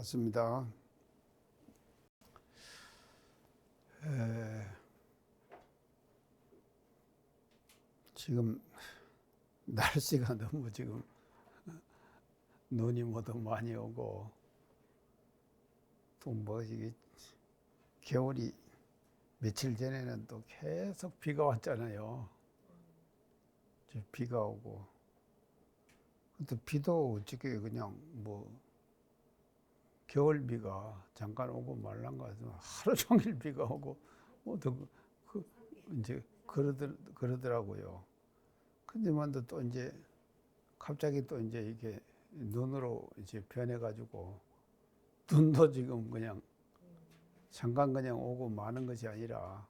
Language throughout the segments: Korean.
반갑습니다. 에, 지금 날씨가 너무 지금 눈이 모두 많이 오고 또 뭐 이게 겨울이 며칠 전에는 또 계속 비가 왔잖아요. 비가 오고 또 비도 어떻게 그냥 뭐 겨울 비가 잠깐 오고 말란 거 같으면 하루 종일 비가 오고 뭐또 이제 그러더라고요. 근데만 또 이제 갑자기 또 이제 이게 눈으로 이제 변해가지고 눈도 지금 그냥 잠깐 그냥 오고 마는 것이 아니라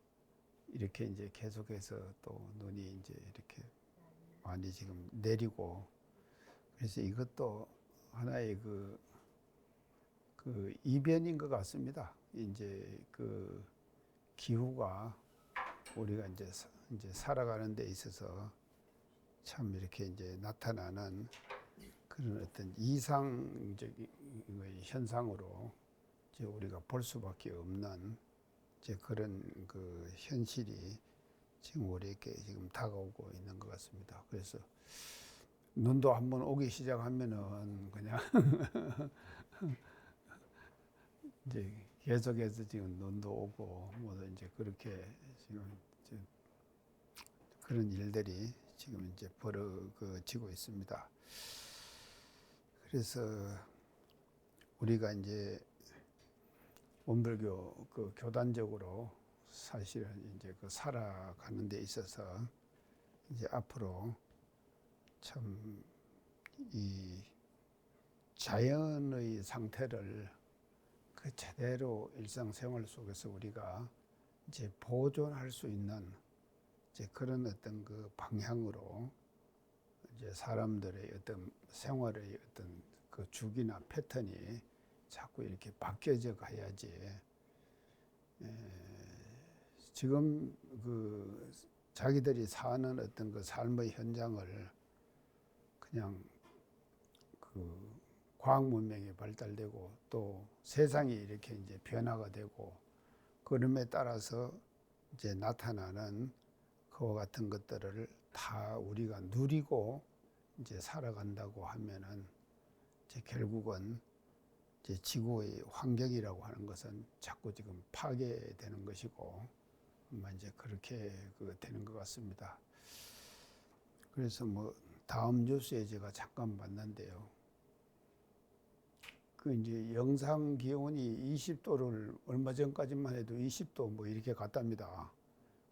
이렇게 이제 계속해서 또 눈이 이제 이렇게 많이 지금 내리고 그래서 이것도 하나의 그 이변인 것 같습니다. 이제 그 기후가 우리가 이제 살아가는 데 있어서 참 이렇게 이제 나타나는 그런 어떤 이상적인 현상으로 이제 우리가 볼 수밖에 없는 이제 그런 그 현실이 지금 우리에게 지금 다가오고 있는 것 같습니다. 그래서 눈도 한번 오기 시작하면은 그냥 이제 계속해서 지금 눈도 오고 뭐 이제 그렇게 지금 그런 일들이 지금 이제 벌어지고 있습니다. 그래서 우리가 이제 원불교 그 교단적으로 사실은 이제 그 살아가는 데 있어서 이제 앞으로 참 이 자연의 상태를 그 제대로 일상생활 속에서 우리가 이제 보존할 수 있는 이제 그런 어떤 그 방향으로 이제 사람들의 어떤 생활의 어떤 그 주기나 패턴이 자꾸 이렇게 바뀌어져 가야지. 지금 그 자기들이 사는 어떤 그 삶의 현장을 그냥 그 과학 문명이 발달되고 또 세상이 이렇게 이제 변화가 되고 그럼에 따라서 이제 나타나는 그와 같은 것들을 다 우리가 누리고 이제 살아간다고 하면은 이제 결국은 이제 지구의 환경이라고 하는 것은 자꾸 지금 파괴되는 것이고 아마 이제 그렇게 되는 것 같습니다. 그래서 뭐 다음 뉴스에 제가 잠깐 봤는데요. 그 이제 영상 기온이 20도를 얼마 전까지만 해도 20도 뭐 이렇게 갔답니다.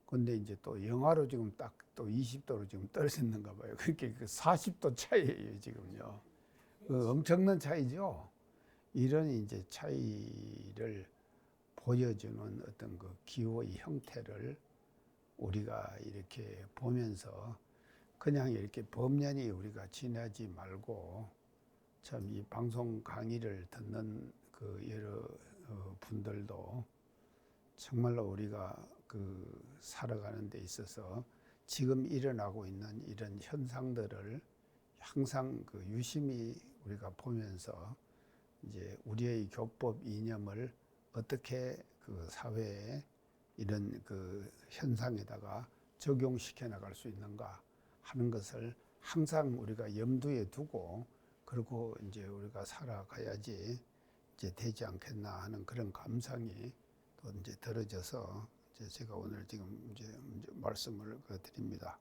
근데 이제 또 영하로 지금 딱 또 20도로 지금 떨어졌는가 봐요. 그렇게 40도 차이예요, 지금요. 엄청난 차이죠. 이런 이제 차이를 보여주는 어떤 그 기후의 형태를 우리가 이렇게 보면서 그냥 이렇게 범연히 우리가 지내지 말고 참 이 방송 강의를 듣는 그 여러 분들도 정말로 우리가 그 살아가는 데 있어서 지금 일어나고 있는 이런 현상들을 항상 그 유심히 우리가 보면서 이제 우리의 교법 이념을 어떻게 그 사회에 이런 그 현상에다가 적용시켜 나갈 수 있는가 하는 것을 항상 우리가 염두에 두고 그리고 이제 우리가 살아가야지 이제 되지 않겠나 하는 그런 감상이 또 이제 들어져서 이제 제가 오늘 지금 이제 말씀을 드립니다.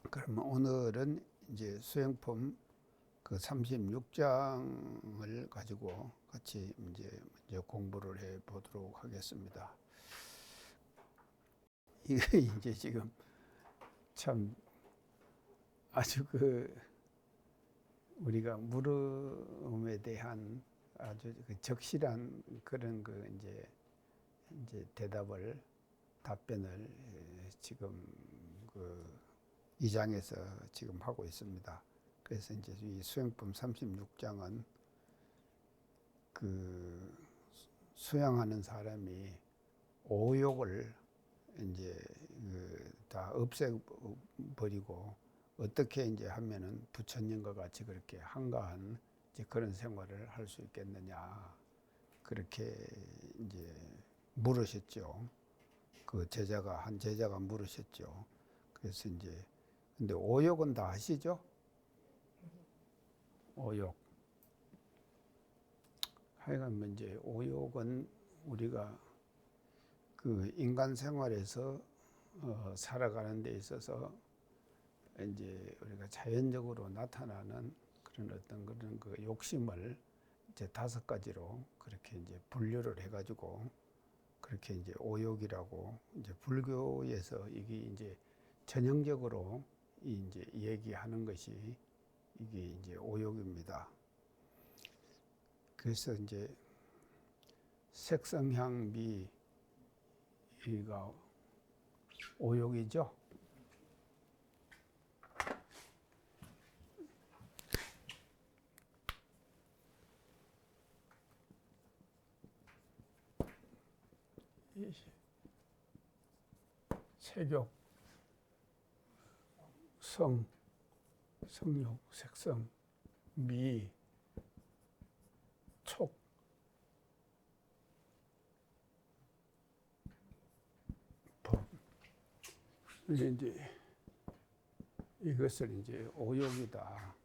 그러면 오늘은 이제 수행품 그 36장을 가지고 같이 이제 공부를 해 보도록 하겠습니다. 이게 이제 지금 참 아주 우리가 물음에 대한 아주 적실한 그런 이제 답변을 지금 이 장에서 지금 하고 있습니다. 그래서 이제 이 수행품 36장은 그 수양하는 사람이 오욕을 이제 다 없애버리고 어떻게 이제 하면은 부처님과 같이 그렇게 한가한 이제 그런 생활을 할 수 있겠느냐 그렇게 이제 물으셨죠. 그 한 제자가 물으셨죠. 그래서 이제 근데 오욕은 다 아시죠? 오욕. 하여간 뭐 이제 오욕은 우리가 그 인간 생활에서 살아가는 데 있어서 이제 우리가 자연적으로 나타나는 그런 어떤 그런 그 욕심을 이제 5가지로 그렇게 이제 분류를 해가지고 그렇게 이제 오욕이라고 이제 불교에서 이게 이제 전형적으로 이제 얘기하는 것이 이게 이제 오욕입니다. 그래서 이제 색성향미가 오욕이죠. 색욕, 성욕, 색성, 미, 촉, 법. 이제 이것을 이제 오욕이다.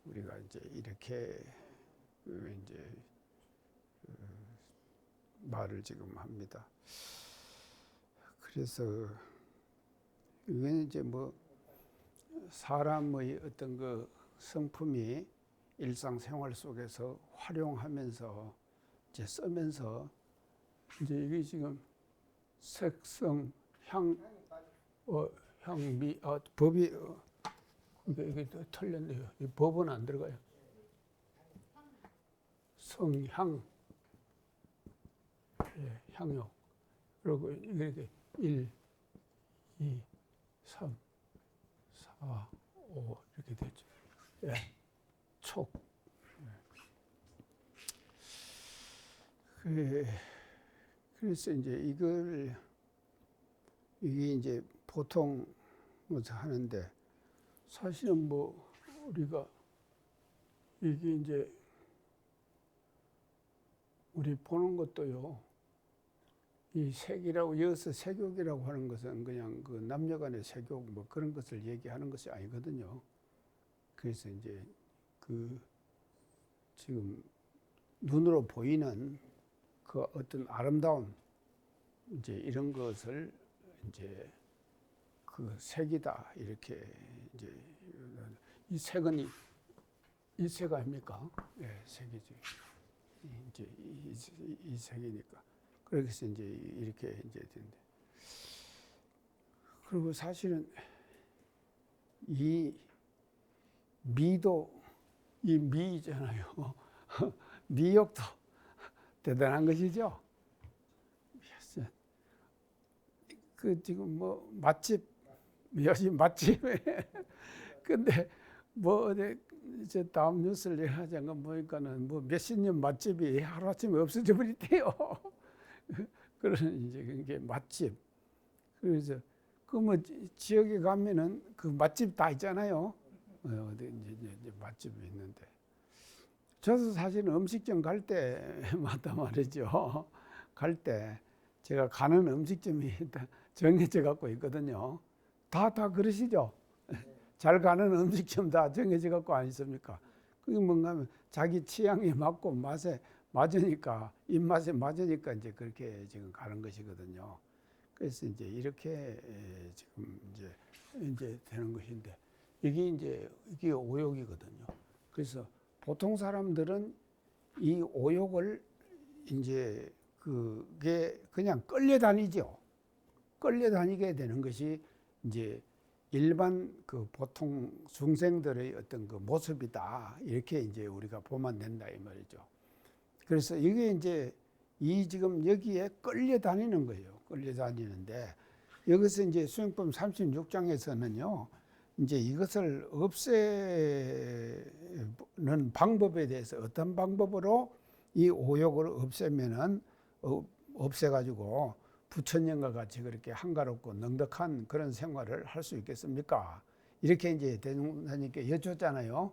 우리가 이제 이렇게 이제 말을 지금 합니다. 그래서 이건 이제 뭐 사람의 어떤 그 성품이 일상생활 속에서 활용하면서 이제 쓰면서 이제 이게 지금 색성, 향미, 법이 이게 틀렸네요. 이 법은 안 들어가요. 성향, 예, 향욕. 그리고 이렇게 1, 2, 3, 4, 5 이렇게 됐죠. 예. 촉. 예. 그래서 이제 이게 이제 보통 하는데 사실은 뭐 우리가 이게 이제 우리 보는 것도요. 이 색이라고 여기서 색욕이라고 하는 것은 그냥 그 남녀간의 색욕 뭐 그런 것을 얘기하는 것이 아니거든요. 그래서 이제 그 지금 눈으로 보이는 그 어떤 아름다움 이제 이런 것을 이제 그 색이다 이렇게 이제 이 색은 이 색 아닙니까? 예, 색이지. 이제 이 색이니까. 그래서 이제 이렇게 이제 되는데. 그리고 사실은 이 미도 이 미잖아요. 미욕도 대단한 것이죠. 그 지금 뭐 맛집 요즘 맛집에 근데 뭐 어디 이제 다음 뉴스를 하자는 거 보니까는 뭐 몇십 년 맛집이 하루아침에 없어져 버렸대요. 그런 이제 그게 맛집. 그래서 그 뭐 지역에 가면은 그 맛집 다 있잖아요. 어디 이제 맛집이 있는데. 저도 사실은 음식점 갈 때마다 말이죠. 갈 때 제가 가는 음식점이 정해져 갖고 있거든요. 다 그러시죠? 잘 가는 음식점 다 정해져 갖고 안 있습니까? 그게 뭔가 하면 자기 취향에 맞고 맛에 맞으니까, 입맛에 맞으니까 이제 그렇게 지금 가는 것이거든요. 그래서 이제 이렇게 지금 이제 되는 것인데, 이게 오욕이거든요. 그래서 보통 사람들은 이 오욕을 이제 그게 그냥 끌려다니죠. 끌려다니게 되는 것이 이제 일반 그 보통 중생들의 어떤 그 모습이다. 이렇게 이제 우리가 보면 된다 이 말이죠. 그래서 이게 이제 지금 여기에 끌려다니는 거예요. 끌려다니는데 여기서 이제 수행법 36장에서는요. 이제 이것을 없애는 방법에 대해서 어떤 방법으로 이 오욕을 없애면은 없애가지고 부처님과 같이 그렇게 한가롭고 넉넉한 그런 생활을 할 수 있겠습니까? 이렇게 이제 대중사님께 여쭙잖아요.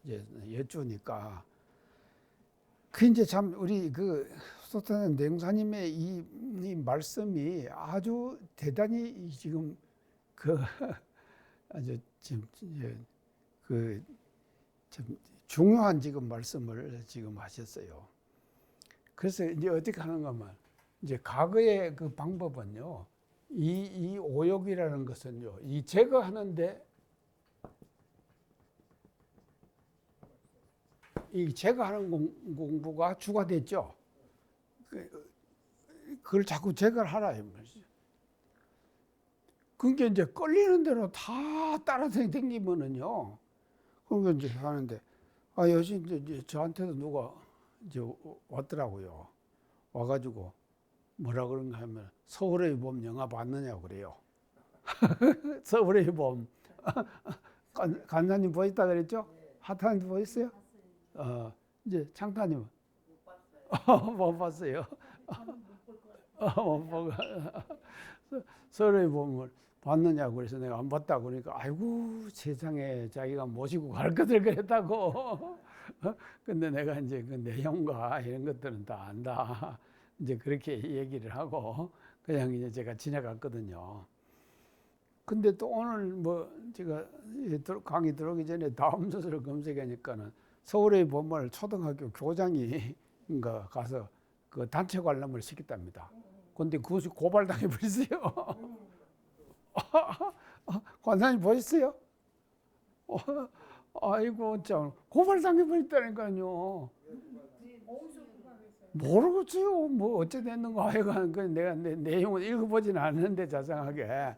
이제 여쭈니까 그 이제 참 우리 그 소탄 대웅사님의 이 말씀이 아주 대단히 지금 그 아주 지금 그 참 중요한 지금 말씀을 지금 하셨어요. 그래서 이제 어떻게 하는가 하면 이제 과거의 그 방법은요, 이 오욕이라는 것은요, 이 제거하는데 이 제거하는 공부가 주가 됐죠. 그걸 자꾸 제거를 하라 이 말이죠. 그게 이제 끌리는 대로 다 따라다니면은요, 그러니까 이제 하는데, 요즘 이제 저한테도 누가 이제 왔더라고요. 와가지고 뭐라 그런가 하면 서울의 봄 영화 봤느냐고 그래요. 서울의 봄. 간사님 보셨다 그랬죠? 하타님 보셨어요? 이제 창타님 못 봤어요. 못 보고 서울의 봄을 봤느냐고 그래서 내가 안 봤다고 그러니까 아이고 세상에 자기가 모시고 갈 것을 그랬다고. 근데 내가 이제 그 내용과 이런 것들은 다 안다. 이제 그렇게 얘기를 하고 그냥 이제 제가 지나갔거든요. 근데 또 오늘 뭐 제가 강의 들어오기 전에 다음 소설을 검색하니까는 서울의 봄을 초등학교 교장이 가서 그 단체 관람을 시켰답니다. 근데 그것이 고발당해 버렸어요. 관사님 보셨어요? 아이고 참 고발당해 버렸다니까요. 모르겠어요. 뭐 어째 됐는가 하여간 그 내가 내용을 읽어보지는 않았는데 자세하게.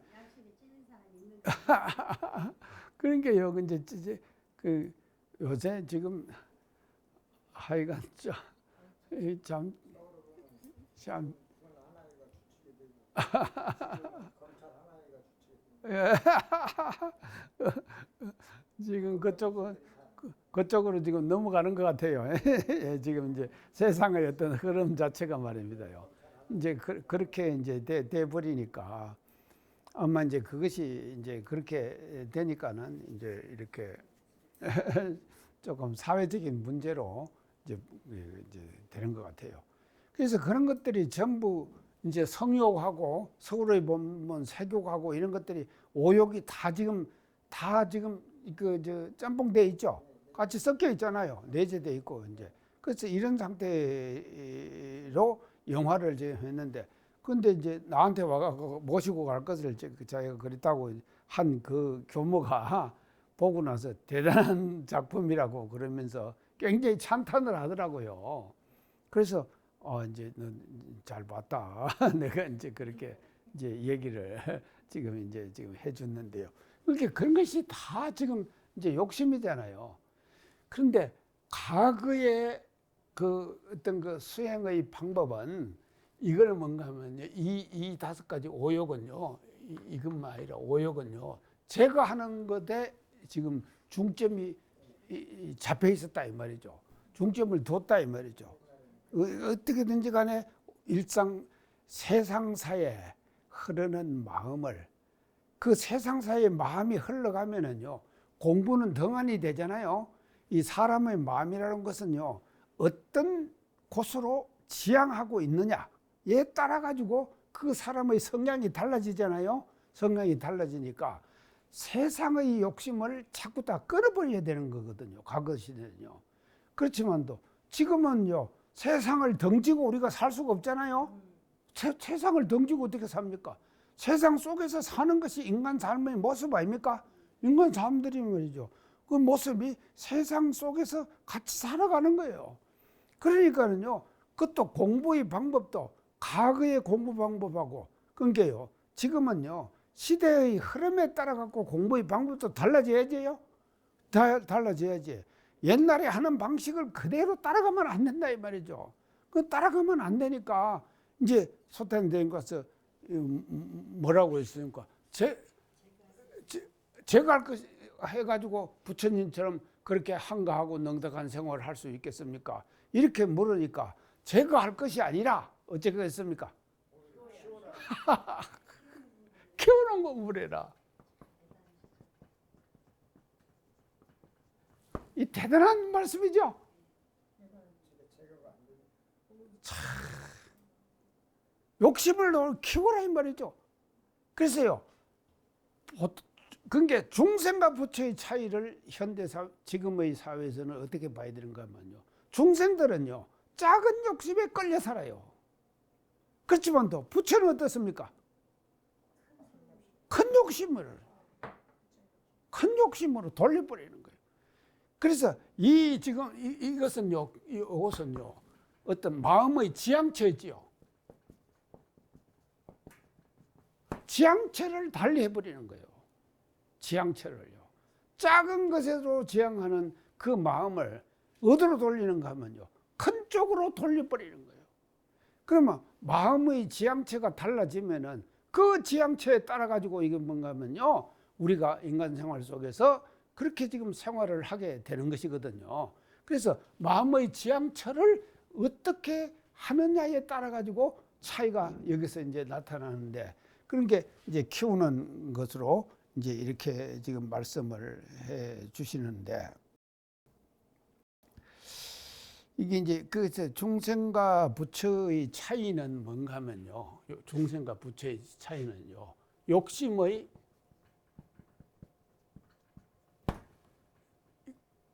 그러니까요. 이제 그 요새 지금 하여간 참 지금 그쪽으로 지금 넘어가는 것 같아요. 지금 이제 세상의 어떤 흐름 자체가 말입니다요. 이제 그렇게 이제 돼 버리니까 아마 이제 그것이 이제 그렇게 되니까는 이제 이렇게 조금 사회적인 문제로 이제 되는 것 같아요. 그래서 그런 것들이 전부 이제 성욕하고 서울의 봄은 세욕하고 이런 것들이 오욕이 다 지금 그 짬뽕돼 있죠. 같이 섞여 있잖아요. 내재돼 있고 이제 그래서 이런 상태로 영화를 이제 했는데 근데 이제 나한테 와가 모시고 갈 것을 자기가 그랬다고 한 그 교모가 보고 나서 대단한 작품이라고 그러면서 굉장히 찬탄을 하더라고요. 그래서 이제 넌 잘 봤다. 내가 이제 그렇게 이제 얘기를 지금 해줬는데요. 그렇게 그런 것이 다 지금 이제 욕심이잖아요. 그런데 과거의 그 어떤 그 수행의 방법은 이걸 뭔가 하면요. 이 5가지 오욕은요. 이것만 아니라 오욕은요. 제거하는 것에 지금 중점이 잡혀 있었다 이 말이죠. 중점을 뒀다 이 말이죠. 어떻게든지 간에 세상사에 흐르는 마음을 그 세상사의 마음이 흘러가면은요. 공부는 덩한이 되잖아요. 이 사람의 마음이라는 것은요. 어떤 곳으로 지향하고 있느냐에 따라 가지고 그 사람의 성향이 달라지잖아요. 성향이 달라지니까 세상의 욕심을 자꾸 다 끊어버려야 되는 거거든요. 과거 시대는요. 그렇지만도 지금은요. 세상을 덩지고 우리가 살 수가 없잖아요. 세상을 덩지고 어떻게 삽니까? 세상 속에서 사는 것이 인간 삶의 모습 아닙니까? 인간 사람들이 말이죠. 그 모습이 세상 속에서 같이 살아가는 거예요. 그러니까는요, 그것도 공부의 방법도 과거의 공부 방법하고, 그러니까요, 지금은요, 시대의 흐름에 따라 갖고 공부의 방법도 달라져야지요. 달라져야지. 옛날에 하는 방식을 그대로 따라가면 안 된다 이 말이죠. 그 따라가면 안 되니까 이제 소탄된 것을 뭐라고 했으니까 제가 할 것 해가지고 부처님처럼 그렇게 한가하고 넉넉한 생활을 할 수 있겠습니까? 이렇게 물으니까 제가 할 것이 아니라 어쩌겠습니까? 키우는 공부를 해라. 이 대단한 말씀이죠. 참, 욕심을 키워라 이 말이죠. 그래서요, 그게 중생과 부처의 차이를 지금의 사회에서는 어떻게 봐야 되는가 하면요, 중생들은요 작은 욕심에 끌려 살아요. 그렇지만 또 부처는 어떻습니까? 큰 욕심으로 돌려버리는 거예요. 그래서 이것은요 어떤 마음의 지향처지요. 지향처를 달리해버리는 거예요. 지향처를요. 작은 것에도 지향하는 그 마음을 어디로 돌리는가 하면요, 큰 쪽으로 돌려버리는 거예요. 그러면 마음의 지향처가 달라지면은 그 지향처에 따라 가지고 이게 뭔가 하면요, 우리가 인간 생활 속에서 그렇게 지금 생활을 하게 되는 것이거든요. 그래서 마음의 지향처를 어떻게 하느냐에 따라 가지고 차이가 여기서 이제 나타나는데, 그런 게 이제 키우는 것으로 이제 이렇게 지금 말씀을 해 주시는데, 이게 이제 그 중생과 부처의 차이는 뭔가 하면요, 중생과 부처의 차이는요, 욕심의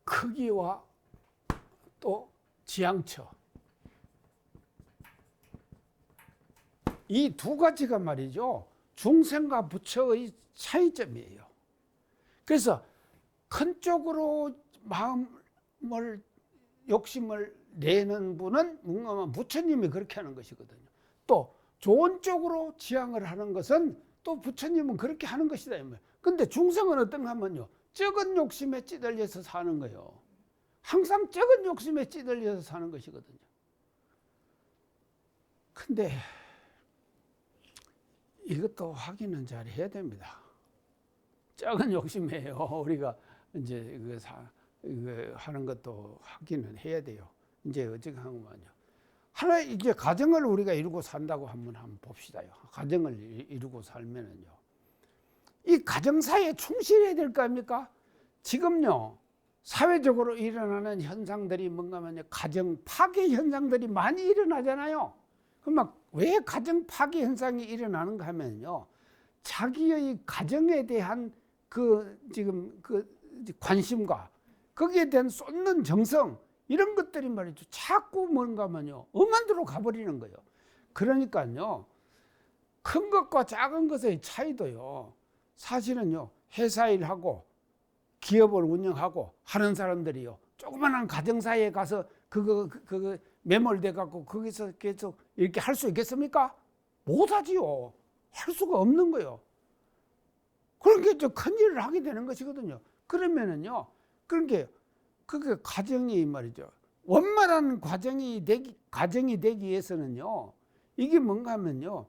크기와 또 지향처, 이 두 가지가 말이죠, 중생과 부처의 차이점이에요. 그래서 큰 쪽으로 마음을 욕심을 내는 분은 뭔가 부처님이 그렇게 하는 것이거든요. 또 좋은 쪽으로 지향을 하는 것은 또 부처님은 그렇게 하는 것이다. 근데 중생은 어떤가 하면요, 적은 욕심에 찌들려서 사는 거예요. 항상 적은 욕심에 찌들려서 사는 것이거든요. 근데 이것도 확인은 잘 해야 됩니다. 작은 욕심이에요. 우리가 이제 이거 하는 것도 확인은 해야 돼요. 이제 어떻게 하면요, 하나 이제 가정을 우리가 이루고 산다고 한번 봅시다요. 가정을 이루고 살면은요, 이 가정사에 충실해야 될 거 아닙니까? 지금요, 사회적으로 일어나는 현상들이 뭔가 하면요, 가정 파괴 현상들이 많이 일어나잖아요. 그럼 왜 가정 파괴 현상이 일어나는가 하면요, 자기의 가정에 대한 지금 관심과 거기에 대한 쏟는 정성, 이런 것들이 말이죠, 자꾸 뭔가 하면요, 엄한 데로 가버리는 거예요. 그러니까요, 큰 것과 작은 것의 차이도요, 사실은요, 회사 일하고 기업을 운영하고 하는 사람들이요, 조그마한 가정사에 가서 그거 매몰돼 갖고 거기서 계속 이렇게 할 수 있겠습니까? 못하지요. 할 수가 없는 거예요. 그러니까 큰 일을 하게 되는 것이거든요. 그러면은요, 그게 가정이 말이죠, 원만한 가정이 되기 위해서는요, 이게 뭔가 하면요,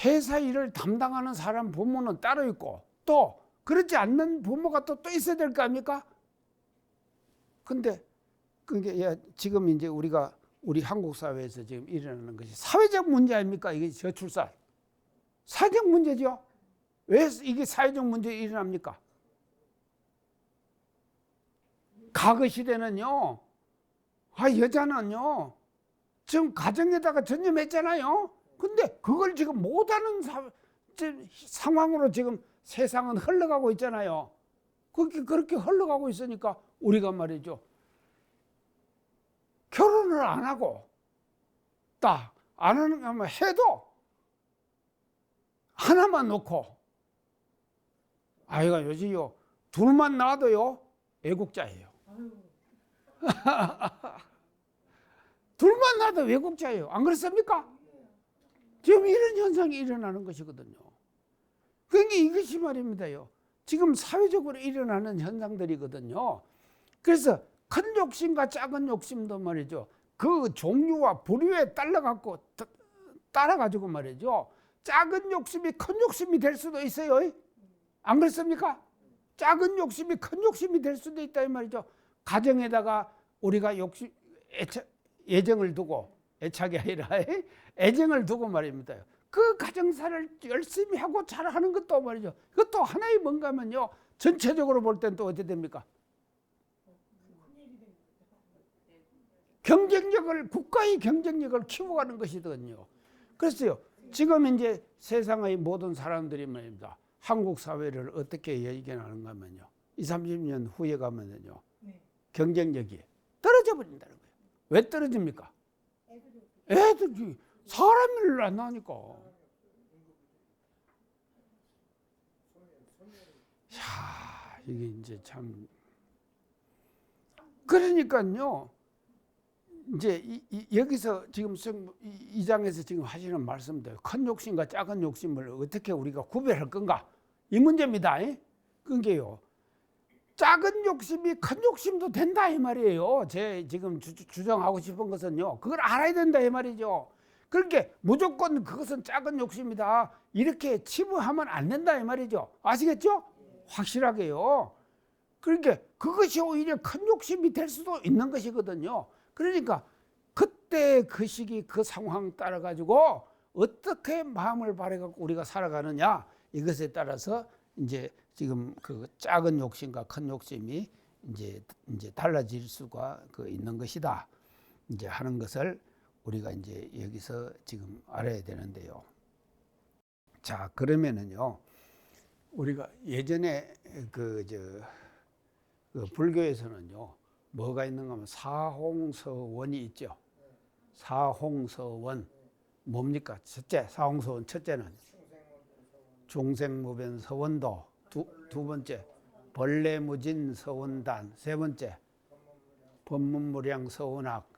회사 일을 담당하는 사람 부모는 따로 있고, 또 그렇지 않는 부모가 또 있어야 될 거 아닙니까? 근데 그게 지금 이제 우리 한국 사회에서 지금 일어나는 것이 사회적 문제 아닙니까? 이게 저출산 사회적 문제죠. 왜 이게 사회적 문제가 일어납니까? 과거 시대는요, 여자는요 지금 가정에다가 전념했잖아요. 근데 그걸 지금 못하는 상황으로 지금 세상은 흘러가고 있잖아요. 그렇게 흘러가고 있으니까 우리가 말이죠, 결혼을 안 하고 안 하는 거 해도 하나만 놓고, 아이가 요즘요 둘만 낳아도요 애국자예요. 둘만 낳아도 외국자예요. 안 그렇습니까? 지금 이런 현상이 일어나는 것이거든요. 그러니까 이것이 말입니다요, 지금 사회적으로 일어나는 현상들이거든요. 그래서 큰 욕심과 작은 욕심도 말이죠, 그 종류와 부류에 따라가지고 말이죠, 작은 욕심이 큰 욕심이 될 수도 있어요. 안 그렇습니까? 작은 욕심이 큰 욕심이 될 수도 있다 이 말이죠. 가정에다가 우리가 애정을 두고, 애착이 아니라 애정을 두고 말입니다. 그 가정사를 열심히 하고 잘하는 것도 말이죠, 그것도 하나의 뭔가 하면요, 전체적으로 볼 땐 또 어떻게 됩니까? 경쟁력을, 국가의 경쟁력을 키워가는 것이거든요. 그래서요, 지금 이제 세상의 모든 사람들이 말입니다. 한국 사회를 어떻게 이겨나가는가 하면요. 20, 30년 후에 가면은요. 경쟁력이 떨어져 버린다는 거예요. 왜 떨어집니까? 애들이 사람을 안 나니까. 야, 이게 이제 참. 그러니까요. 이제 여기서 지금 이 장에서 지금 하시는 말씀들, 큰 욕심과 작은 욕심을 어떻게 우리가 구별할 건가? 이 문제입니다. 그게요. 작은 욕심이 큰 욕심도 된다 이 말이에요. 제 지금 주장하고 싶은 것은요. 그걸 알아야 된다 이 말이죠. 그러니까 무조건 그것은 작은 욕심이다. 이렇게 치부하면 안 된다 이 말이죠. 아시겠죠? 확실하게요. 그러니까 그것이 오히려 큰 욕심이 될 수도 있는 것이거든요. 그러니까 그때 그 시기 그 상황 따라 가지고 어떻게 마음을 발해갖고 우리가 살아가느냐 이것에 따라서 이제 지금 그 작은 욕심과 큰 욕심이 이제 달라질 수가 있는 것이다. 이제 하는 것을 우리가 이제 여기서 지금 알아야 되는데요. 자, 그러면은요, 우리가 예전에 그 불교에서는요, 뭐가 있는가 하면 사홍서원이 있죠. 사홍서원. 뭡니까? 첫째, 사홍서원 첫째는 중생무변서원도, 두 번째 벌레무진서원단, 세 번째 법문무량서원학,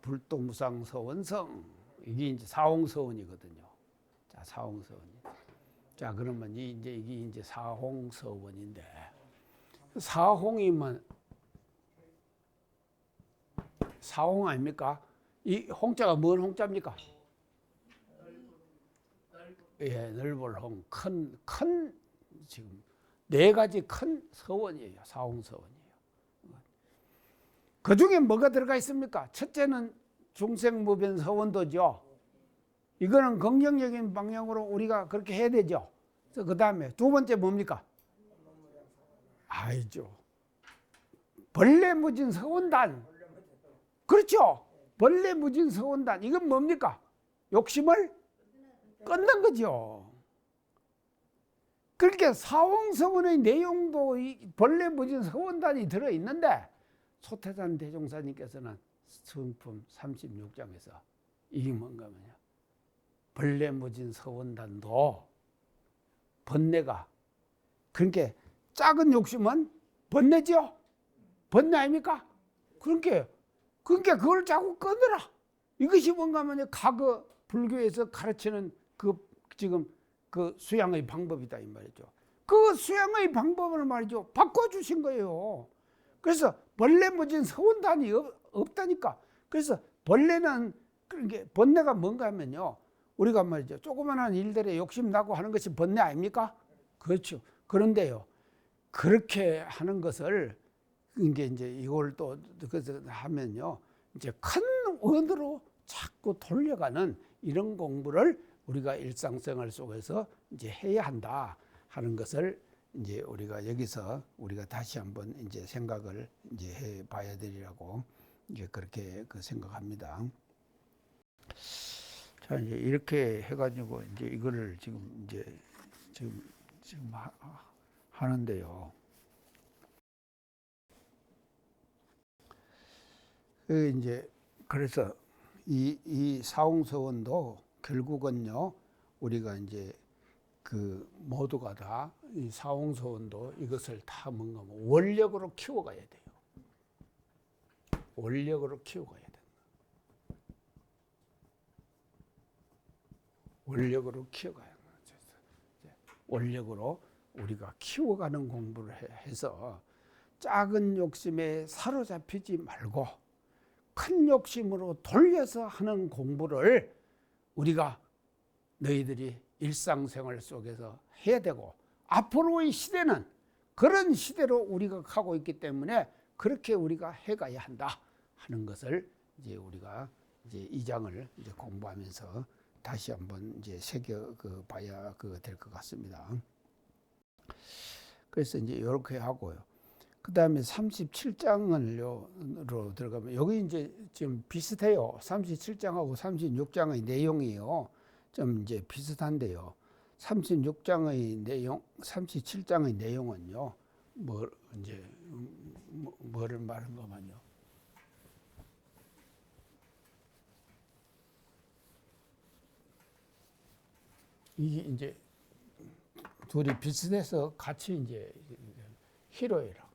불도무상서원성. 이게 이제 사홍서원이거든요. 자, 사홍서원이. 자, 그러면 이게 이제 사홍서원인데, 사홍이면 사홍 아닙니까? 이 홍자가 뭔 홍자입니까? 예, 넓을 홍, 큰 지금 네 가지 큰 서원이에요. 사홍서원이에요. 그 중에 뭐가 들어가 있습니까? 첫째는 중생무변 서원도죠. 이거는 긍정적인 방향으로 우리가 그렇게 해야 되죠. 그 다음에 두 번째 뭡니까? 알죠. 벌레무진 서원단. 그렇죠. 벌레무진 서원단. 이건 뭡니까? 욕심을 끊는 거죠. 그렇게 사홍서원의 내용도 이 벌레무진 서원단이 들어있는데 소태산 대종사님께서는 성품 36장에서 이게 뭔가 하면요. 벌레무진 서원단도 번뇌가, 그러니까 작은 욕심은 번뇌죠. 번뇌 아닙니까? 그러니까 그걸 자꾸 끊으라. 이것이 뭔가 하면 과거 불교에서 가르치는 지금 수양의 방법이다 이 말이죠. 그 수양의 방법을 말이죠. 바꿔주신 거예요. 그래서 벌레무진 서원단이 없다니까. 그래서 벌레는, 그러니까 번뇌가 뭔가 하면요. 우리가 말이죠. 조그만한 일들에 욕심나고 하는 것이 번뇌 아닙니까? 그렇죠. 그런데요. 그렇게 하는 것을, 이게 이제 이걸 또 그래서 하면요. 이제 큰 원으로 자꾸 돌려가는 이런 공부를 우리가 일상생활 속에서 이제 해야 한다 하는 것을 이제 우리가 여기서 우리가 다시 한번 이제 생각을 이제 해 봐야 되리라고 이제 그렇게 생각합니다. 자, 이제 이렇게 해가지고 이제 이거를 지금 하는데요. 이제 그래서 이 사홍서원도 결국은요, 우리가 이제 모두가 다 이 사홍서원도 이것을 다 뭔가 원력으로 키워가야 돼요. 원력으로 키워가야 된다. 원력으로 키워가야 된다. 원력으로 우리가 키워가는 공부를 해서 작은 욕심에 사로잡히지 말고 큰 욕심으로 돌려서 하는 공부를 우리가 너희들이 일상생활 속에서 해야 되고, 앞으로의 시대는 그런 시대로 우리가 가고 있기 때문에 그렇게 우리가 해가야 한다 하는 것을 이제 우리가 이제 이 장을 이제 공부하면서 다시 한번 이제 새겨 봐야 될 것 같습니다. 그래서 이제 이렇게 하고요. 그다음에 37장으로 들어가면 여기 이제 지금 비슷해요. 37장하고 36장의 내용이요. 좀 이제 비슷한데요. 36장의 내용, 37장의 내용은요. 뭐 이제 뭐를 말한 거만요. 이게 이제 둘이 비슷해서 같이 이제 희로애락.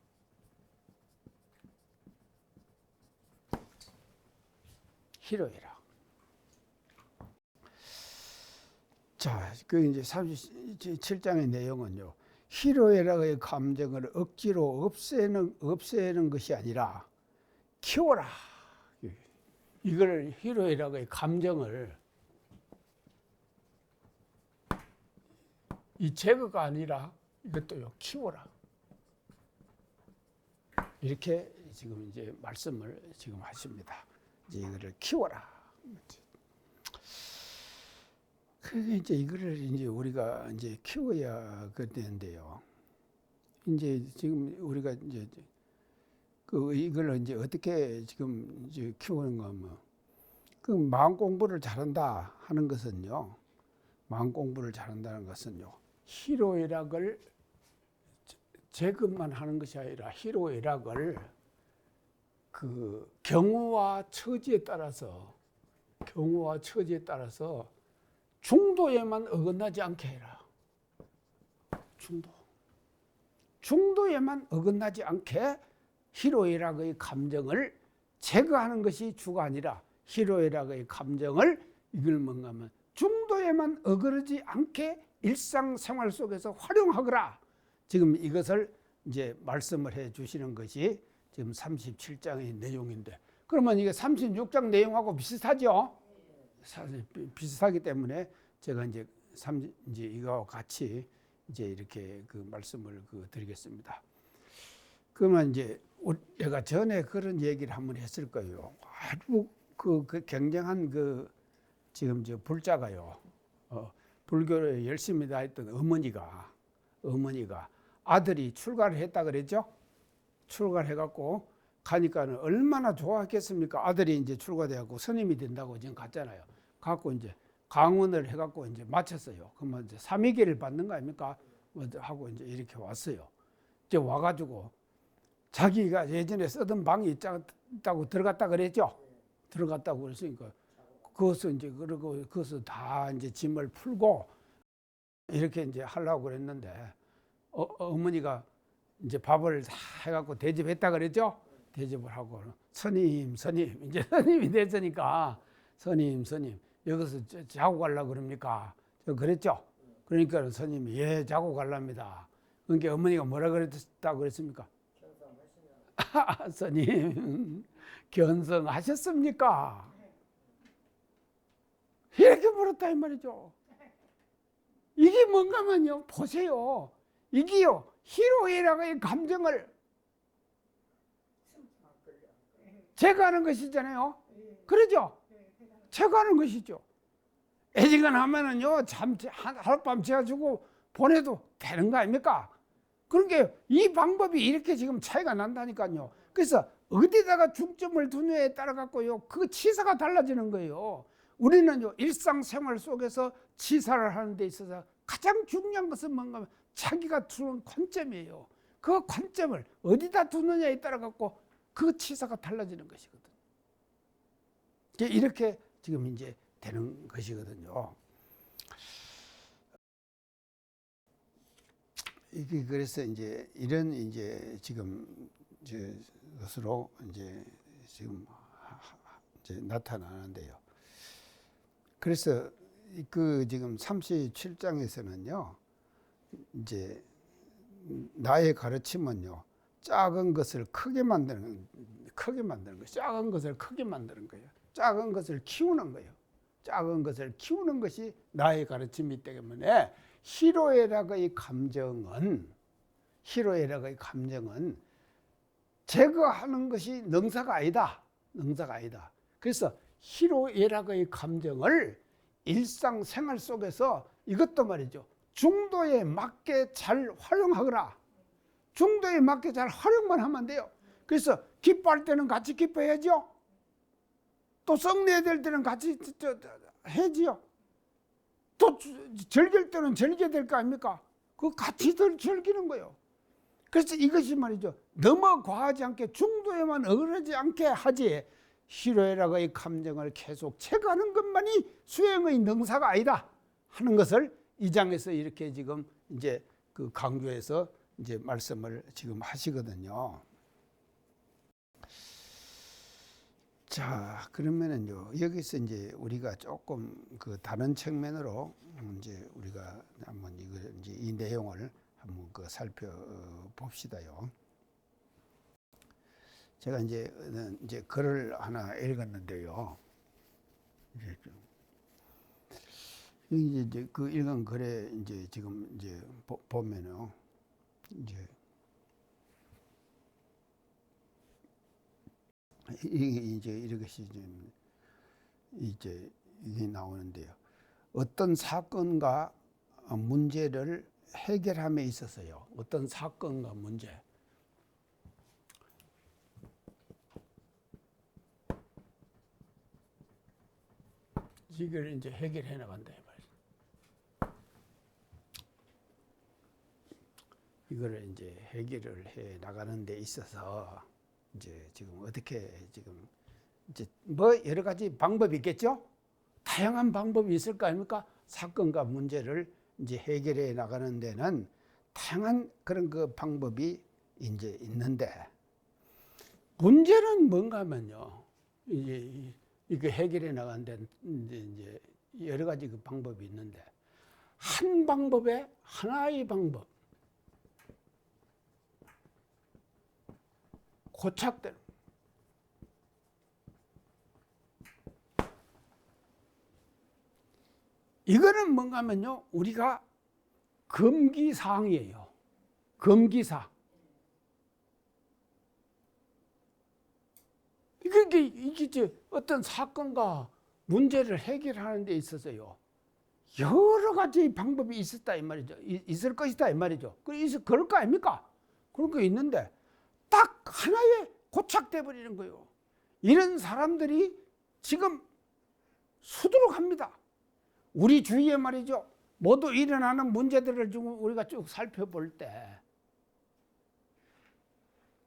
희로애락. 자, 그 이제 37장의 내용은요. 희로애락의 감정을 억지로 없애는 것이 아니라 키워라. 이걸 희로애락의 감정을 이 제거가 아니라 이것도요 키워라. 이렇게 지금 이제 말씀을 지금 하십니다. 이제 이거를 키워라. 그게 이제 이거를 이제 우리가 이제 키워야 되는데요. 이제 지금 우리가 이제 그 이걸 이제 어떻게 지금 이제 키우는 거면 그 마음 공부를 잘한다 하는 것은요. 마음 공부를 잘한다는 것은요. 희로애락을 제거만 하는 것이 아니라 희로애락을 그 경우와 처지에 따라서 중도에만 어긋나지 않게 해라. 중도에만 어긋나지 않게 희로애락의 감정을 제거하는 것이 주가 아니라 희로애락의 감정을 이걸 뭔가 하면 중도에만 어그러지 않게 일상생활 속에서 활용하거라. 지금 이것을 이제 말씀을 해 주시는 것이 지금 37장의 내용인데, 그러면 이게 36장 내용하고 비슷하죠? 비슷하기 때문에 제가 이제 이거와 같이 이제 이렇게 그 말씀을 드리겠습니다. 그러면 이제 내가 전에 그런 얘기를 한번 했을 거예요. 아주 그 굉장한 지금 저 불자가요. 불교를 열심히 다했던 어머니가 아들이 출가를 했다 그랬죠? 출가를 해갖고 가니까는 얼마나 좋아했겠습니까? 아들이 이제 출가돼갖고 스님이 된다고 지금 갔잖아요. 갖고 이제 강원을 해갖고 이제 마쳤어요. 그러면 이제 삼위계를 받는 거 아닙니까? 하고 이제 이렇게 왔어요. 이제 와가지고 자기가 예전에 쓰던 방이 있다고 들어갔다 그랬죠? 들어갔다고 그랬으니까 그것을 이제 그러고 그것을 다 이제 짐을 풀고 이렇게 이제 하려고 그랬는데 어머니가 이제 밥을 다 해갖고 대접했다 그랬죠? 대접을 하고 스님 이제 스님이 됐으니까 스님 여기서 자고 가려고 그럽니까? 그랬죠? 그러니까 스님이 예 자고 가랍니다. 그러니까 어머니가 뭐라 그랬다고 그랬습니까? 스님 견성하셨습니까? 이렇게 물었다 이 말이죠. 이게 뭔가면요 보세요. 이게요 희로애락의 감정을 제거하는 것이잖아요. 그러죠? 제거하는 것이죠. 애지간하면은요 하룻밤 재가지고 보내도 되는 거 아닙니까? 그러니까 이 방법이 이렇게 지금 차이가 난다니까요. 그래서 어디다가 중점을 두느냐에 따라 갖고요 그 치사가 달라지는 거예요. 우리는요 일상생활 속에서 치사를 하는 데 있어서 가장 중요한 것은 뭔가 자기가 두는 관점이에요. 그 관점을 어디다 두느냐에 따라 갖고 그 치사가 달라지는 것이거든. 이렇게 지금 이제 되는 것이거든요. 이게 그래서 이제 이런 이제 지금 것으로 이제 지금 이제 나타나는데요. 그래서 그 지금 37장에서는요, 이제 나의 가르침은요, 작은 것을 크게 만드는 거예요. 작은 것을 크게 만드는 거예요. 작은 것을 키우는 거예요. 작은 것을 키우는 것이 나의 가르침이기 때문에 희로애락의 감정은 제거하는 것이 능사가 아니다. 그래서 희로애락의 감정을 일상생활 속에서 이것도 말이죠. 중도에 맞게 잘 활용하거라. 중도에 맞게 잘 활용만 하면 돼요. 그래서 기뻐할 때는 같이 기뻐해야죠. 또 썩내야 될 때는 같이 해지요. 또 즐길 때는 즐겨야 될 거 아닙니까? 그 같이 즐기는 거예요. 그래서 이것이 말이죠. 너무 과하지 않게 중도에만 어그러지 않게 하지 희로애락의 감정을 계속 채가는 것만이 수행의 능사가 아니다 하는 것을 이 장에서 이렇게 지금 이제 그 강조해서 이제 말씀을 지금 하시거든요. 자, 그러면은요, 여기서 이제 우리가 조금 그 다른 측면으로 이제 우리가 한번 이걸 이제 이 내용을 한번 그 살펴봅시다요. 제가 이제 글을 하나 읽었는데요. 이제 그 읽은 글에 이제 지금 이제 보면요, 이제 이제 이것이 이제 이게 나오는데요. 어떤 사건과 문제를 해결함에 있어서요. 어떤 사건과 문제. 이걸 이제 해결해 나간다 이 말이죠. 이거를 이제 해결을 해 나가는 데 있어서 이제 지금 어떻게 지금 이제 뭐 여러 가지 방법이 있겠죠? 다양한 방법이 있을 거 아닙니까? 사건과 문제를 이제 해결해 나가는 데는 다양한 그런 그 방법이 이제 있는데 문제는 뭔가 하면요. 이제 이거 해결해 나가는 데는 이제 여러 가지 그 방법이 있는데 한 방법에 하나의 방법 고착되는 이거는 뭔가 하면요. 우리가 금기사항이에요. 금기사. 이게 어떤 사건과 문제를 해결하는 데 있어서요. 여러 가지 방법이 있었다 이 말이죠. 있을 것이다 이 말이죠. 그럴 거 아닙니까? 그런 거 있는데 딱 하나에 고착돼 버리는 거예요. 이런 사람들이 지금 수두룩합니다. 우리 주위에 말이죠. 모두 일어나는 문제들을 좀 우리가 쭉 살펴볼 때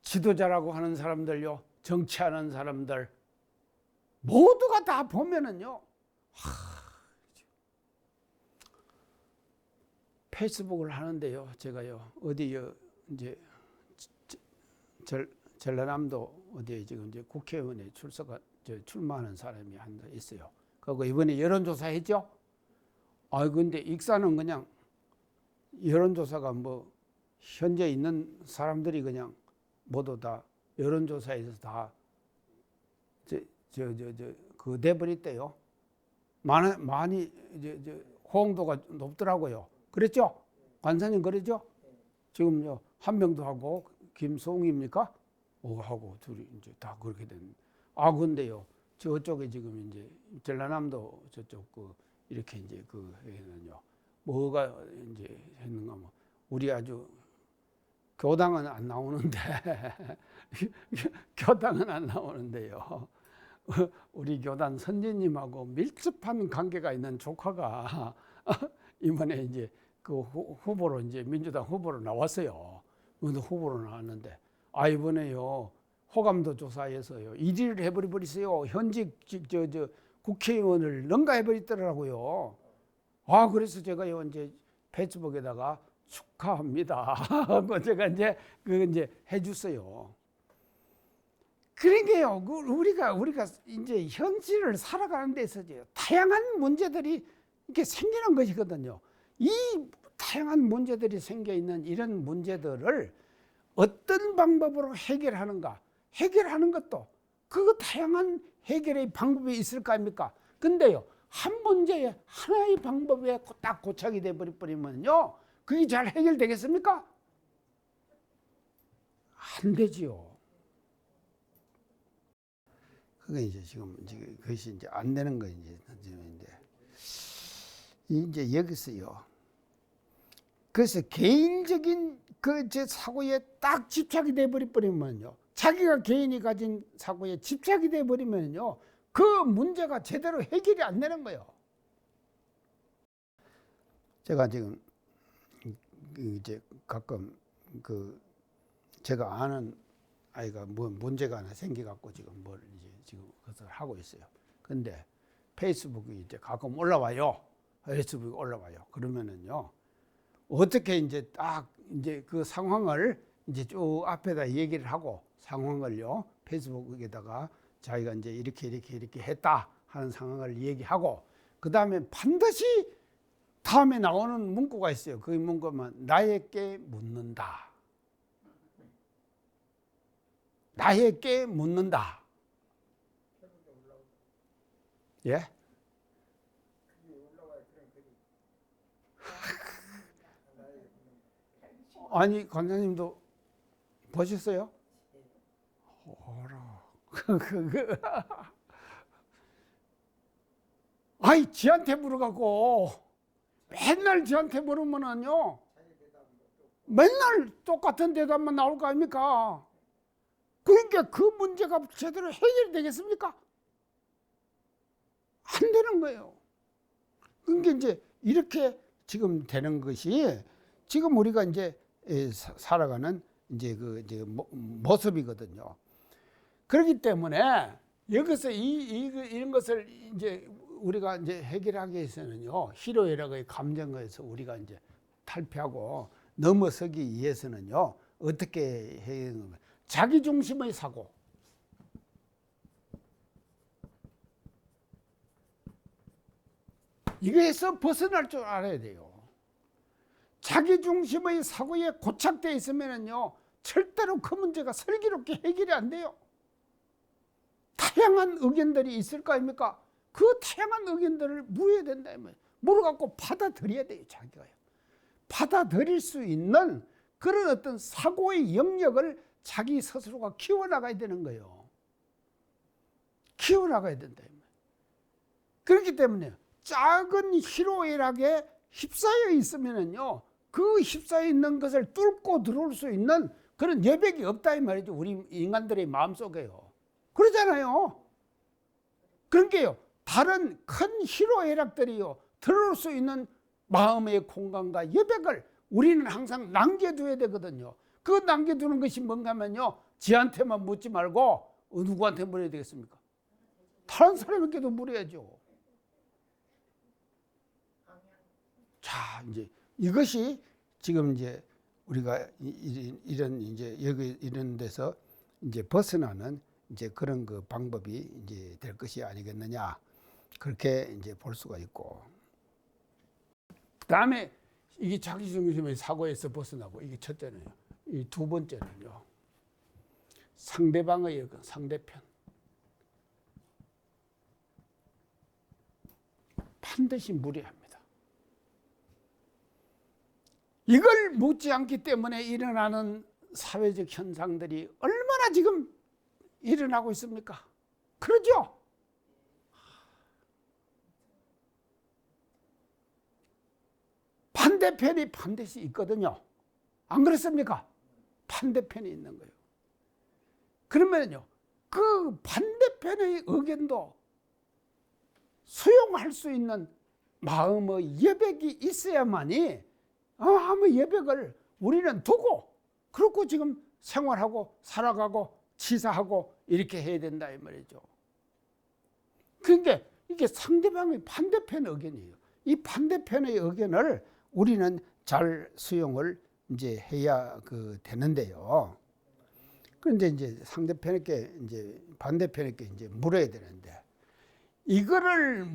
지도자라고 하는 사람들요. 정치하는 사람들 모두가 다 보면은요. 페이스북을 하는데요. 제가요. 어디요. 이제 전라남도 어디에 지금 이제 국회의원에 출마하는 사람이 한 명 있어요. 그리고 이번에 여론조사 했죠? 근데 익사는 그냥 여론조사가 뭐 현재 있는 사람들이 그냥 모두 다 여론조사에서 다 그 돼버렸대요. 많이 호응도가 높더라고요. 그랬죠? 관사님 그랬죠? 지금요 한 명도 하고 김송입니까? 하고 둘이 이제 다 그렇게 된. 근데요 저쪽에 지금 이제 전라남도 저쪽 이렇게 이제 해는요 뭐가 이제 했는가 뭐 우리 아주 교당은 안 나오는데 교당은 안 나오는데요. 우리 교단 선생님하고 밀접한 관계가 있는 조카가 이번에 이제 그 후보로 이제 민주당 후보로 나왔어요. 후보로 나왔는데 이번에요 호감도 조사에서요 1위를 해버리세요. 현직 국회의원을 능가해버리더라고요. 그래서 제가요 이제 페이스북에다가 축하합니다. 제가 이제 이제 해줬어요. 그러니까요, 우리가 이제 현실을 살아가는 데서 다양한 문제들이 이렇게 생기는 것이거든요. 이 다양한 문제들이 생겨 있는 이런 문제들을 어떤 방법으로 해결하는가? 해결하는 것도 그 다양한 해결의 방법이 있을 거 아닙니까? 근데요, 한 문제에 하나의 방법에 딱 고착이 돼 버리면요, 그게 잘 해결되겠습니까? 안 되지요. 그게 이제 지금 그것이 이제 안 되는 거 이제 여기서요. 그래서 개인적인 그 제 사고에 딱 집착이 돼 버리면요, 자기가 개인이 가진 사고에 집착이 돼 버리면요, 그 문제가 제대로 해결이 안 되는 거예요. 제가 지금 이제 가끔 그 제가 아는 아이가 뭐 문제가 하나 생겨갖고 지금 뭘 이제 지금 그것을 하고 있어요. 근데 페이스북에 이제 가끔 올라와요. 페이스북에 올라와요. 그러면은요, 어떻게 이제 딱 이제 그 상황을 이제 쭉 앞에다 얘기를 하고, 상황을요 페이스북에다가 자기가 이제 이렇게 했다 하는 상황을 얘기하고, 그 다음에 반드시 다음에 나오는 문구가 있어요. 그 문구만 나에게 묻는다. 나에게 묻는다. 예? 아니, 관장님도 보셨어요? 어라. 아이, 지한테 물어가고 맨날 지한테 물으면은요, 맨날 똑같은 대답만 나올 거 아닙니까? 그러니까 그 문제가 제대로 해결이 되겠습니까? 안 되는 거예요. 그러니까 이제 이렇게 지금 되는 것이 지금 우리가 이제 살아가는 이제 그 이제 모습이거든요. 그렇기 때문에 여기서 이런 것을 이제 우리가 이제 해결하기 위해서는요, 희로애락의 감정에서 우리가 이제 탈피하고 넘어서기 위해서는요, 어떻게 해야 되는, 자기 중심의 사고. 이거에서 벗어날 줄 알아야 돼요. 자기 중심의 사고에 고착되어 있으면요, 절대로 그 문제가 슬기롭게 해결이 안 돼요. 다양한 의견들이 있을 거 아닙니까? 그 다양한 의견들을 무해야 된다. 물어갖고 받아들여야 돼요, 자기가요. 받아들일 수 있는 그런 어떤 사고의 영역을 자기 스스로가 키워나가야 되는 거예요. 키워나가야 된다. 그렇기 때문에 작은 희로애락에 휩싸여 있으면은요, 그 휩싸여 있는 것을 뚫고 들어올 수 있는 그런 여백이 없다 이 말이죠. 우리 인간들의 마음속에요. 그러잖아요. 그러니까요, 다른 큰 희로애락들이요, 들어올 수 있는 마음의 공간과 여백을 우리는 항상 남겨둬야 되거든요. 그 남겨두는 것이 뭔가 하면요, 지한테만 묻지 말고 누구한테 물어야 되겠습니까? 다른 사람에게도 물어야죠. 자, 이제 이것이 지금 이제 우리가 이런 이제 여기 이런 데서 이제 벗어나는 이제 그런 그 방법이 이제 될 것이 아니겠느냐, 그렇게 이제 볼 수가 있고, 그다음에 이게 자기 중심의 사고에서 벗어나고, 이게 첫째는요. 이 두 번째는요, 상대방의 의견, 상대편. 반드시 물어야 합니다. 이걸 묻지 않기 때문에 일어나는 사회적 현상들이 얼마나 지금 일어나고 있습니까? 그러죠? 반대편이 반드시 있거든요. 안 그렇습니까? 반대편이 있는 거예요. 그러면요, 그 반대편의 의견도 수용할 수 있는 마음의 여백이 있어야만이 아무 여백을 우리는 두고 그렇고 지금 생활하고 살아가고 치사하고 이렇게 해야 된다 이 말이죠. 그러니까 이게 상대방의 반대편 의견이에요. 이 반대편의 의견을 우리는 잘 수용을 이제 해야 되는데요. 그런데 이제 상대편에게 이제 반대편에게 이제 물어야 되는데, 이거를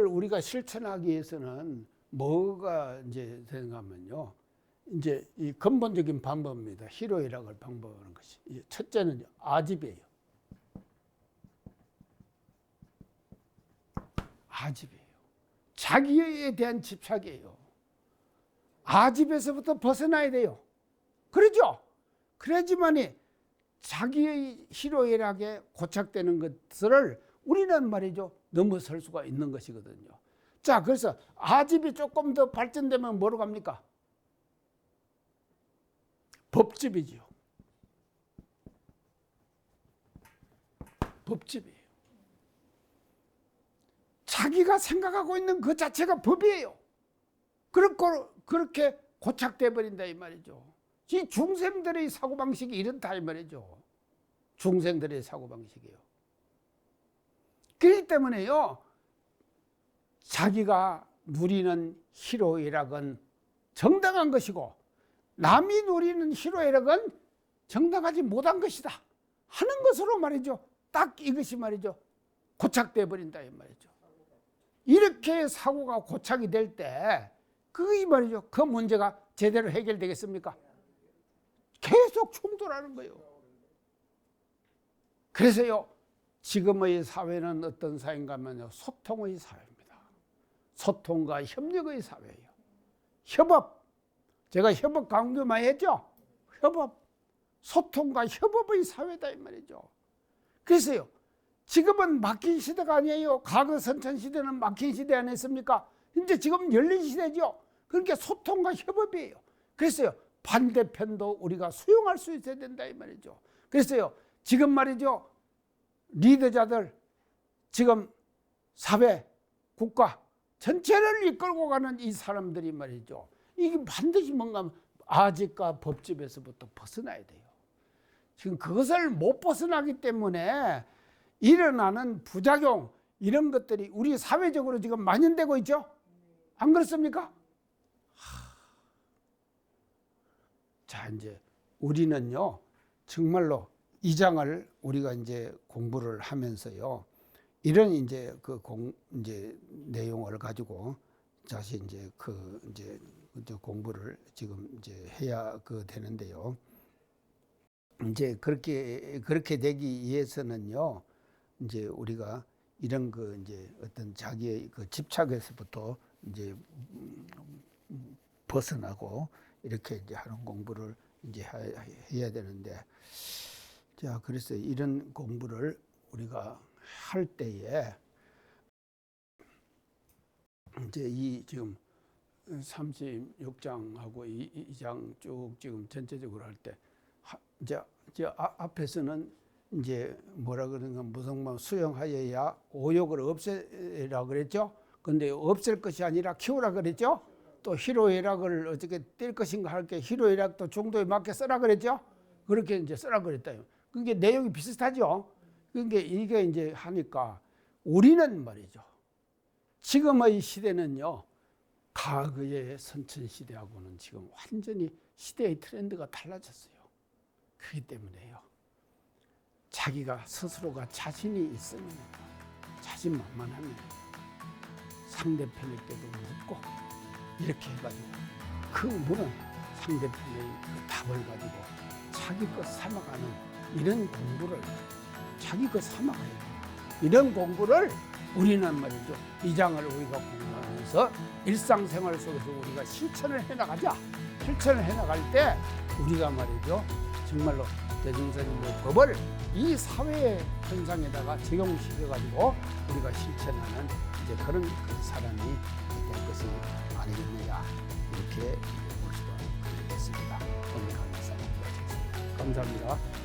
우리가 실천하기 위해서는 뭐가 이제 되는가 하면요, 이제 이 근본적인 방법입니다. 희로애락을 방법하는 것이. 첫째는 아집이에요. 아집이에요. 자기에 대한 집착이에요. 아집에서부터 벗어나야 돼요. 그러죠? 그래야지만이 자기의 희로애락에 고착되는 것을 우리는 말이죠, 넘어설 수가 있는 것이거든요. 자, 그래서 아집이 조금 더 발전되면 뭐로 갑니까? 법집이지요. 법집이에요. 자기가 생각하고 있는 그 자체가 법이에요. 그렇게 고착돼 버린다 이 말이죠. 이 중생들의 사고방식이 이렇다 이 말이죠. 중생들의 사고방식이에요. 그렇기 때문에요, 자기가 누리는 희로애락은 정당한 것이고 남이 누리는 희로애락은 정당하지 못한 것이다 하는 것으로 말이죠, 딱 이것이 말이죠 고착돼 버린다 이 말이죠. 이렇게 사고가 고착이 될 때 그게 말이죠, 그 문제가 제대로 해결되겠습니까? 계속 충돌하는 거예요. 그래서요, 지금의 사회는 어떤 사회인가 하면요, 소통의 사회입니다. 소통과 협력의 사회예요. 협업, 제가 협업 강조 많이 했죠. 협업, 소통과 협업의 사회다 이 말이죠. 그래서요, 지금은 막힌 시대가 아니에요. 과거 선천시대는 막힌 시대 아니었습니까? 이제 지금 열린 시대죠. 그러니까 소통과 협업이에요. 그래서요, 반대편도 우리가 수용할 수 있어야 된다 이 말이죠. 그래서요, 지금 말이죠, 리더자들, 지금 사회, 국가 전체를 이끌고 가는 이 사람들이 말이죠, 이게 반드시 뭔가 아집과 법집에서부터 벗어나야 돼요. 지금 그것을 못 벗어나기 때문에 일어나는 부작용, 이런 것들이 우리 사회적으로 지금 만연되고 있죠. 안 그렇습니까? 자, 이제 우리는요, 정말로 이 장을 우리가 이제 공부를 하면서요, 이런 이제 이제 내용을 가지고 다시 이제 이제 공부를 지금 이제 해야 되는데요. 이제 그렇게 되기 위해서는요, 이제 우리가 이런 이제 어떤 자기의 집착에서부터 이제 벗어나고 이렇게 이제 하는 공부를 이제 해야 되는데, 자, 그래서 이런 공부를 우리가 할 때에 이제 이 지금 36장하고 이 장 쭉 지금 전체적으로 할 때 이제 앞에서는 이제 뭐라 그러는가, 무성만 수용하여야 오욕을 없애라 그랬죠. 근데 없앨 것이 아니라 키우라 그랬죠. 또 희로애락을 어떻게 뗄 것인가 할 게 희로애락도 정도에 맞게 써라 그랬죠. 그렇게 이제 써라 그랬다. 그게 내용이 비슷하죠. 그게 이게 이제 하니까 우리는 말이죠, 지금의 시대는요, 과거의 선천시대하고는 지금 완전히 시대의 트렌드가 달라졌어요. 그렇기 때문에요, 자기가 스스로가 자신이 있으면, 자신만만하면 상대편에게도 묻고 이렇게 해가지고 그 물은 상대편의 그 답을 가지고 자기 것 삼아가는 이런 공부를, 자기 것 삼아가야 돼요. 이런 공부를 우리는 말이죠, 이 장을 우리가 공부하면서 일상생활 속에서 우리가 실천을 해나가자. 실천을 해나갈 때 우리가 말이죠, 정말로 대중생의 법을 이 사회의 현상에다가 적용시켜가지고 우리가 실천하는 이제 그런 사람이 될 것이 아니겠느냐, 이렇게 볼 수가 있겠습니다. 오늘 강의 사용하겠습니다. 감사합니다.